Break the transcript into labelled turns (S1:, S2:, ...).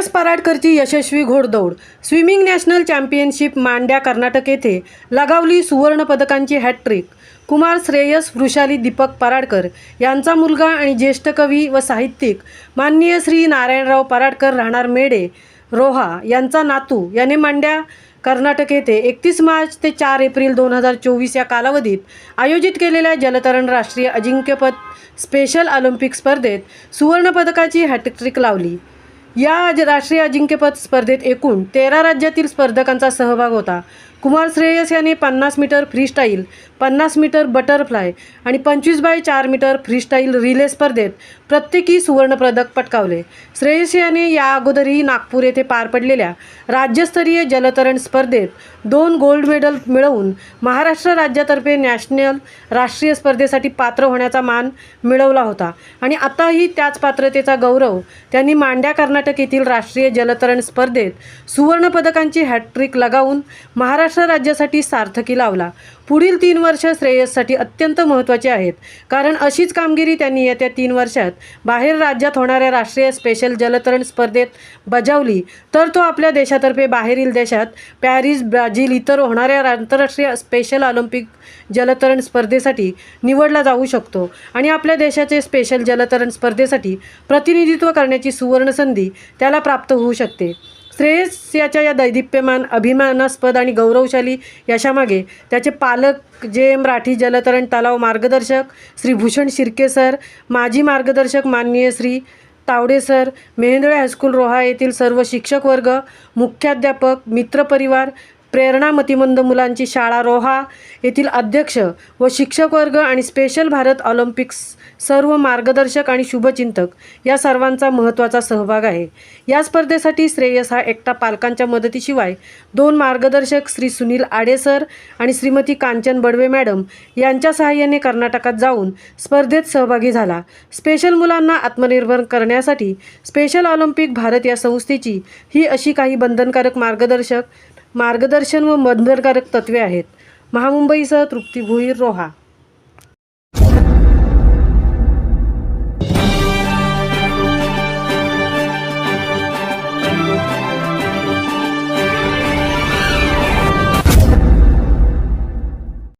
S1: श्रेयस पराडकरची यशस्वी घोडदौड. Swimming national championship मांड्या कर्नाटक येथे लगावली सुवर्णपदकांची hat trick. Kumar Shreyas Vrushali Deepak Paradkar यांचा मुलगा आणि ज्येष्ठ कवी व साहित्यिक माननीय श्री नारायणराव पराडकर राहणार मेढे रोहा यांचा नातू याने मांड्या कर्नाटक येथे 31 मार्च ते 4 एप्रिल 2024 या कालावधीत आयोजित केलेल्या जलतरण राष्ट्रीय अजिंक्यपद स्पेशल ऑलिम्पिक स्पर्धेत सुवर्णपदकाची हॅटट्रिक लावली. या राष्ट्रीय अजिंक्यपद स्पर्धेत एकूण 13 राज्यातील स्पर्धकांचा सहभाग होता. कुमार श्रेयस याने 50 मीटर फ्रीस्टाईल, 50 मीटर बटरफ्लाय आणि 25x4 मीटर फ्रीस्टाईल रिले स्पर्धेत प्रत्येकी सुवर्णपदक पटकावले. श्रेयस याने या अगोदरही नागपूर येथे पार पडलेल्या राज्यस्तरीय जलतरण स्पर्धेत 2 गोल्ड मेडल मिळवून महाराष्ट्र राज्यातर्फे नॅशनल राष्ट्रीय स्पर्धेसाठी पात्र होण्याचा मान मिळवला होता आणि आताही त्याच पात्रतेचा गौरव त्यांनी मांड्या कर्नाटक येथील राष्ट्रीय जलतरण स्पर्धेत सुवर्णपदकांची हॅटट्रिक लगावून महाराष्ट्र राज्यासाठी सार्थकी लावला. पुढील 3 वर्ष श्रेयससाठी अत्यंत महत्त्वाचे आहेत, कारण अशीच कामगिरी त्यांनी येत्या 3 वर्षात बाहेर राज्यात होणाऱ्या राष्ट्रीय स्पेशल जलतरण स्पर्धेत बजावली तर तो आपल्या देशातर्फे बाहेरील देशात पॅरिस, ब्राझील इतर होणाऱ्या आंतरराष्ट्रीय स्पेशल ऑलिम्पिक जलतरण स्पर्धेसाठी निवडला जाऊ शकतो आणि आपल्या देशाचे स्पेशल जलतरण स्पर्धेसाठी प्रतिनिधित्व करण्याची सुवर्ण संधी त्याला प्राप्त होऊ शकते. श्रेयस याच्या या दैदिप्यमान, अभिमानास्पद आणि गौरवशाली यशामागे त्याचे पालक जे.एम. राठी जलतरण तलाव मार्गदर्शक श्री भूषण शिर्के सर, माजी मार्गदर्शक माननीय श्री तावडे सर, मेहेंदळे हायस्कूल रोहा येथील सर्व शिक्षक वर्ग, मुख्याध्यापक, मित्रपरिवार, प्रेरणा मतिमंद मुलांची शाळा रोहा येथील अध्यक्ष व शिक्षक वर्ग आणि स्पेशल भारत ऑलिम्पिक्स सर्व मार्गदर्शक आणि शुभचिंतक या सर्वांचा महत्त्वाचा सहभाग आहे. या स्पर्धेसाठी श्रेयस हा एकटा पालकांच्या मदतीशिवाय 2 मार्गदर्शक श्री सुनील आडे सर आणि श्रीमती कांचन बडवे मॅडम यांच्या सहाय्याने कर्नाटकात जाऊन स्पर्धेत सहभागी झाला. स्पेशल मुलांना आत्मनिर्भर करण्यासाठी स्पेशल ऑलिम्पिक भारत या संस्थेची ही अशी काही बंधनकारक मार्गदर्शन व बंधनकारक तत्त्वे आहेत. महामुंबईसह तृप्ती भोईर, रोहा.